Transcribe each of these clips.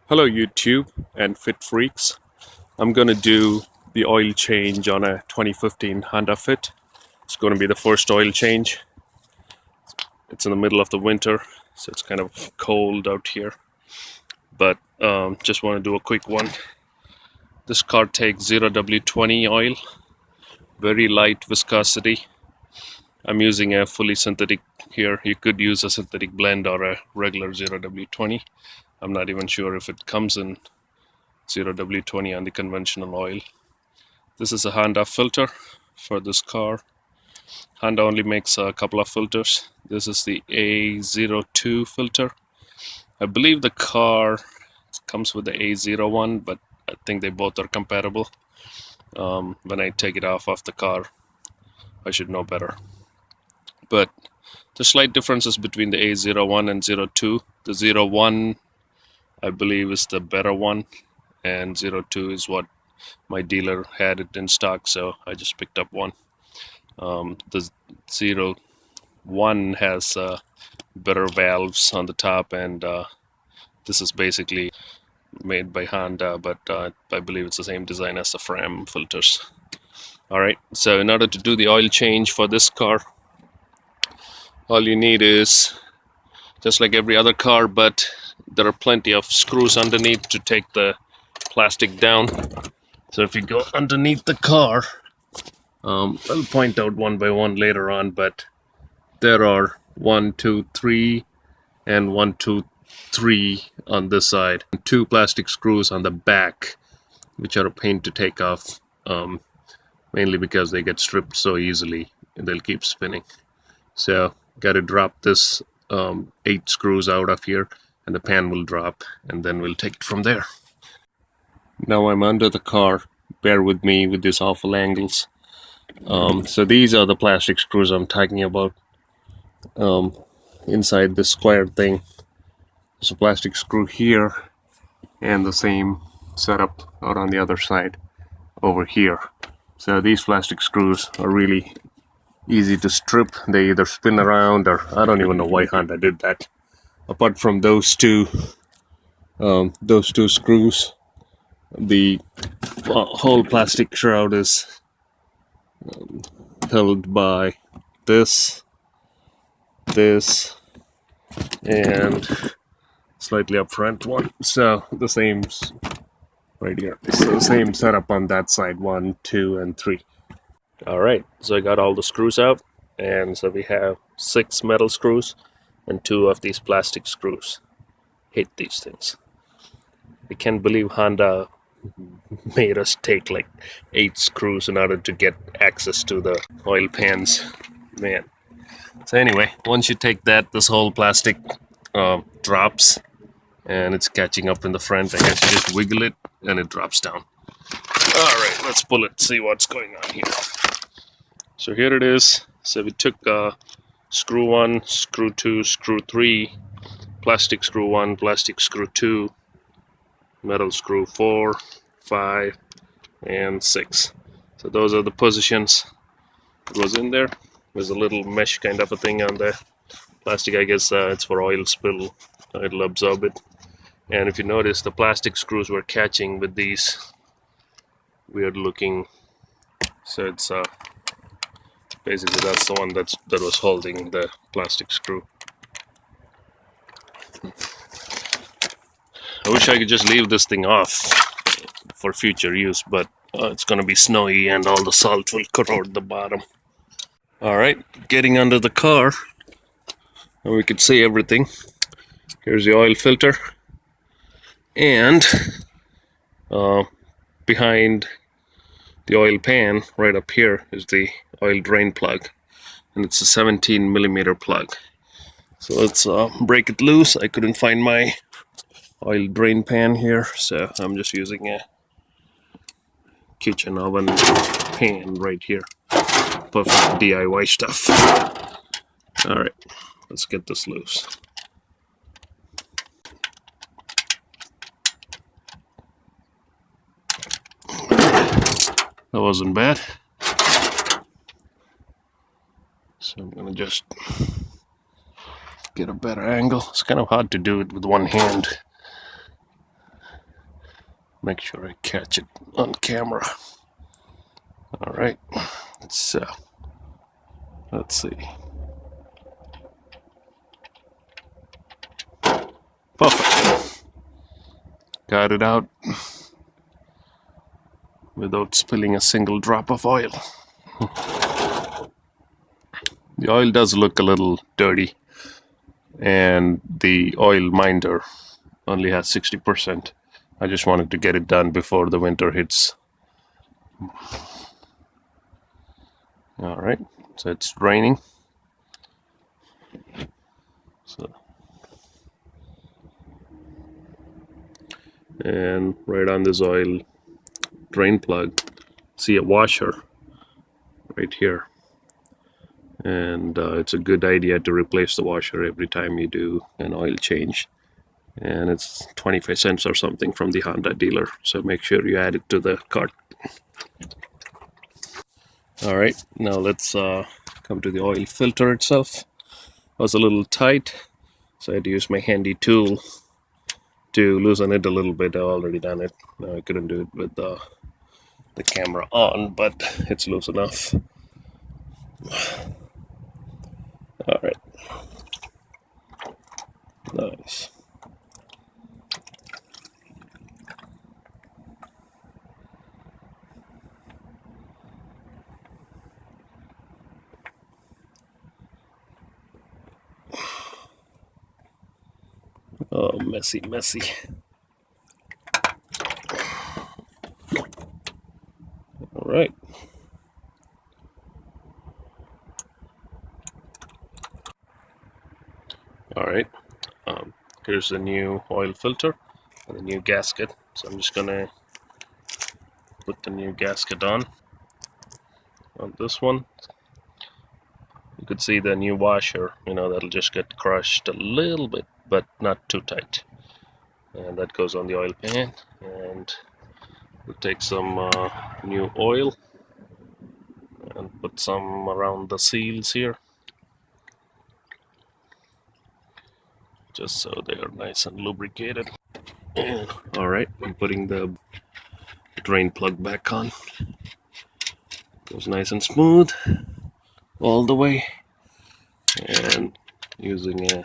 Hello YouTube and Fit Freaks. I'm gonna do the oil change on a 2015 Honda Fit. It's gonna be the first oil change. It's in the middle of the winter, so it's kind of cold out here. But just want to do a quick one. This car takes 0W20 oil, very light viscosity. I'm using a fully synthetic here. You could use a synthetic blend or a regular 0W20. I'm not even sure if it comes in 0W20 on the conventional oil. This is a Honda filter for this car. Honda only makes a couple of filters. This is the A02 filter. I believe the car comes with the A01, but I think they both are compatible. When I take it off of the car, I should know better. But the slight differences between the A01 and 02. The 01, I believe, is the better one, and 02 is what my dealer had it in stock, so I just picked up one. The 01 has better valves on the top, and this is basically made by Honda, but I believe it's the same design as the Fram filters. Alright, so in order to do the oil change for this car, all you need is just like every other car, but there are plenty of screws underneath to take the plastic down. So if you go underneath the car, I'll point out one by one later on, but there are 1, 2, 3, and 1, 2, 3 on this side, and 2 plastic screws on the back, which are a pain to take off, mainly because they get stripped so easily and they'll keep spinning. So got to drop this 8 screws out of here, and the pan will drop, and then we'll take it from there. Now I'm under the car. Bear with me with these awful angles. So these are the plastic screws I'm talking about. Inside this square thing, there's a plastic screw here, and the same setup out on the other side over here. So these plastic screws are really easy to strip. They either spin around, or I don't even know why Honda did that. Apart from those two screws, the whole plastic shroud is held by this, and slightly up front one. So the same right here. So the same setup on that side, 1, 2, and 3. All right, so I got all the screws out, and so we have 6 metal screws and 2 of these plastic screws. Hate these things. I can't believe Honda made us take like 8 screws in order to get access to the oil pans. Man. So anyway, once you take that, this whole plastic drops, and it's catching up in the front. I guess you just wiggle it and it drops down. All right, let's pull it, see what's going on here. So here it is. So we took screw 1, screw 2, screw 3, plastic screw 1, plastic screw 2, metal screw 4, 5, and 6. So those are the positions it was in there. There's a little mesh kind of a thing on the plastic. I guess it's for oil spill. It'll absorb it. And if you notice, the plastic screws were catching with these weird looking. So it's basically that's the one that was holding the plastic screw. I wish I could just leave this thing off for future use, but it's gonna be snowy and all the salt will corrode the bottom. All right, getting under the car, and we can see everything. Here's the oil filter, and behind the oil pan, right up here, is the oil drain plug, and it's a 17mm plug. So let's break it loose. I couldn't find my oil drain pan here, so I'm just using a kitchen oven pan right here. Perfect DIY stuff. All right, let's get this loose. That wasn't bad. So I'm gonna just get a better angle. It's kind of hard to do it with one hand. Make sure I catch it on camera. All right, so let's see. Perfect. Got it out without spilling a single drop of oil. The oil does look a little dirty, and the oil minder only has 60%. I just wanted to get it done before the winter hits. All right, so it's raining. So, and right on this oil drain plug, see a washer right here. And it's a good idea to replace the washer every time you do an oil change. And it's 25 cents or something from the Honda dealer. So make sure you add it to the cart. All right, now let's come to the oil filter itself. It was a little tight, so I had to use my handy tool to loosen it a little bit. I've already done it. No, I couldn't do it with the camera on, but it's loose enough. All right, nice. Oh, messy, messy. All right. All right. Here's the new oil filter and the new gasket. So I'm just gonna put the new gasket on this one. You could see the new washer, that'll just get crushed a little bit, but not too tight. And that goes on the oil pan. And we'll take some new oil and put some around the seals here, just so they are nice and lubricated. All right, I'm putting the drain plug back on. Goes nice and smooth all the way, and using a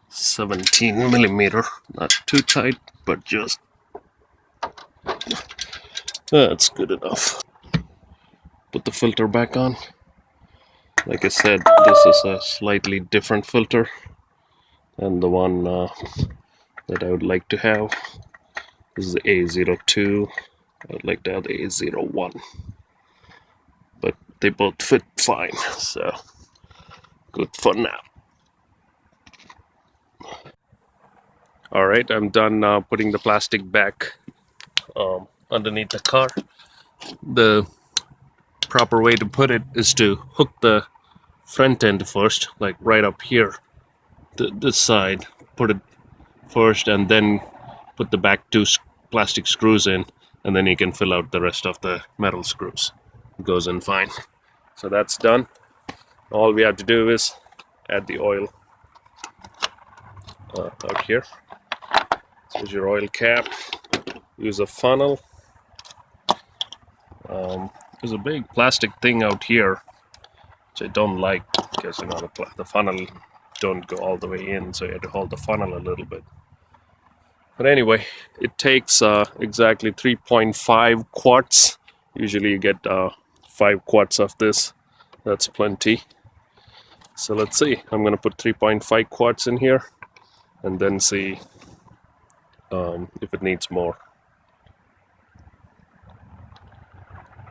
17 millimeter, not too tight, but just that's good enough. Put the filter back on. Like I said, this is a slightly different filter than the one that I would like to have. This is the A02. I would like to have the A01, but they both fit fine, so good for now. All right, I'm done putting the plastic back underneath the car. The proper way to put it is to hook the front end first, like right up here, this side. Put it first, and then put the back two plastic screws in, and then you can fill out the rest of the metal screws. It goes in fine. So that's done. All we have to do is add the oil out here. So here's your oil cap. Use a funnel. There's a big plastic thing out here, which I don't like, because the funnel don't go all the way in, so you have to hold the funnel a little bit. But anyway, it takes exactly 3.5 quarts. Usually you get 5 quarts of this. That's plenty. So let's see. I'm going to put 3.5 quarts in here and then see if it needs more.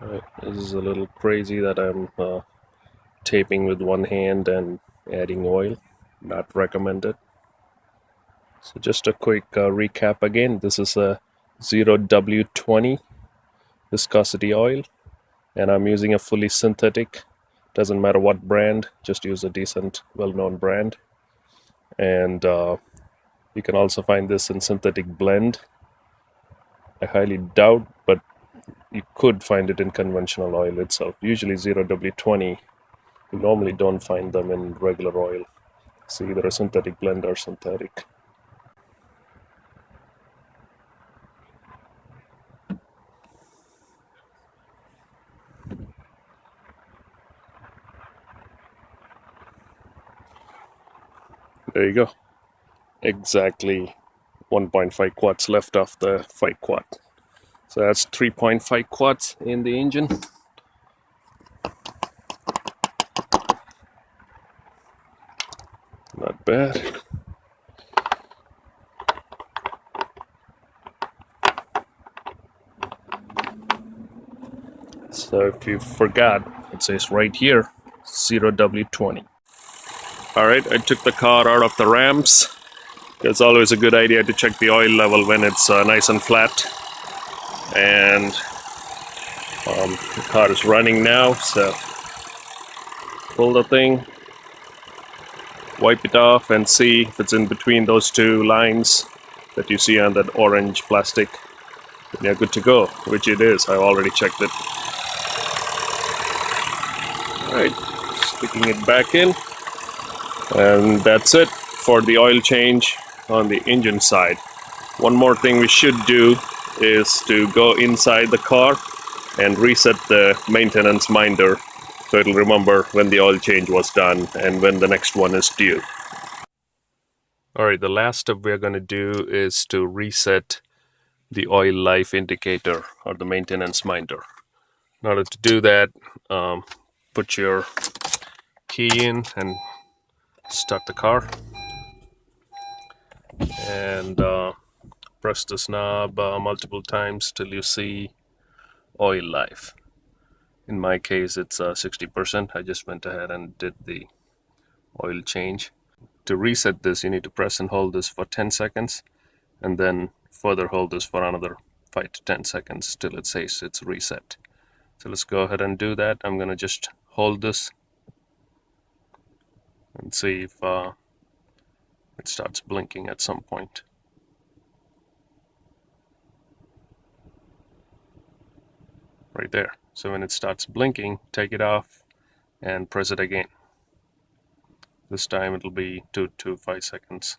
Right, this is a little crazy that I'm taping with one hand and adding oil. Not recommended. So just a quick recap again. This is a 0W20 viscosity oil, and I'm using a fully synthetic. Doesn't matter what brand, just use a decent, well-known brand. And you can also find this in synthetic blend. I highly doubt, but you could find it in conventional oil itself. Usually 0W20, you normally don't find them in regular oil. So either a synthetic blend or synthetic. There you go. Exactly 1.5 quads left of the 5 quad. So that's 3.5 quads in the engine. Not bad. So if you forgot, it says right here 0W20. Alright, I took the car out of the ramps. It's always a good idea to check the oil level when it's nice and flat. And the car is running now, so pull the thing, wipe it off and see if it's in between those two lines that you see on that orange plastic. And you're good to go, which it is. I've already checked it. Alright, sticking it back in. And that's it for the oil change on the engine side. One more thing we should do is to go inside the car and reset the maintenance minder so it'll remember when the oil change was done and when the next one is due. Alright, the last step we're going to do is to reset the oil life indicator or the maintenance minder. In order to do that, put your key in and start the car, and press this knob multiple times till you see oil life. In my case, it's 60%. I just went ahead and did the oil change. To reset this, you need to press and hold this for 10 seconds and then further hold this for another 5 to 10 seconds till it says it's reset. So let's go ahead and do that. I'm gonna just hold this and see if it starts blinking at some point. Right there. So when it starts blinking, take it off and press it again. This time it'll be 2 to 5 seconds.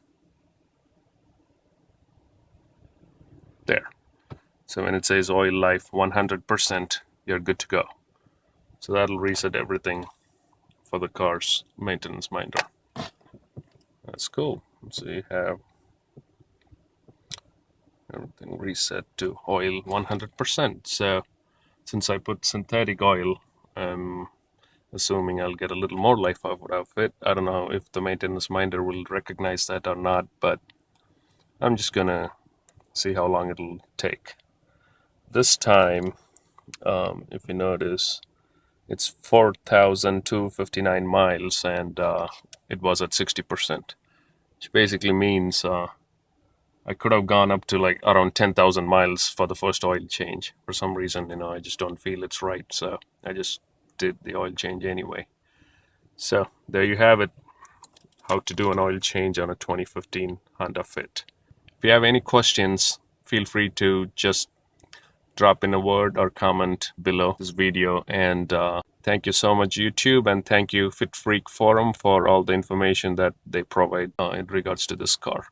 There. So when it says oil life 100%, you're good to go. So that'll reset everything for the car's maintenance minder. That's cool. So you have everything reset to oil 100%. So since I put synthetic oil, I'm assuming I'll get a little more life out of it. I don't know if the maintenance minder will recognize that or not, but I'm just gonna see how long it'll take. This time, if you notice, it's 4,259 miles and it was at 60%, which basically means I could have gone up to like around 10,000 miles for the first oil change. For some reason, I just don't feel it's right, so I just did the oil change anyway. So there you have it, how to do an oil change on a 2015 Honda Fit. If you have any questions, feel free to just drop in a word or comment below this video. And thank you so much, YouTube, and thank you Fit Freak Forum for all the information that they provide in regards to this car.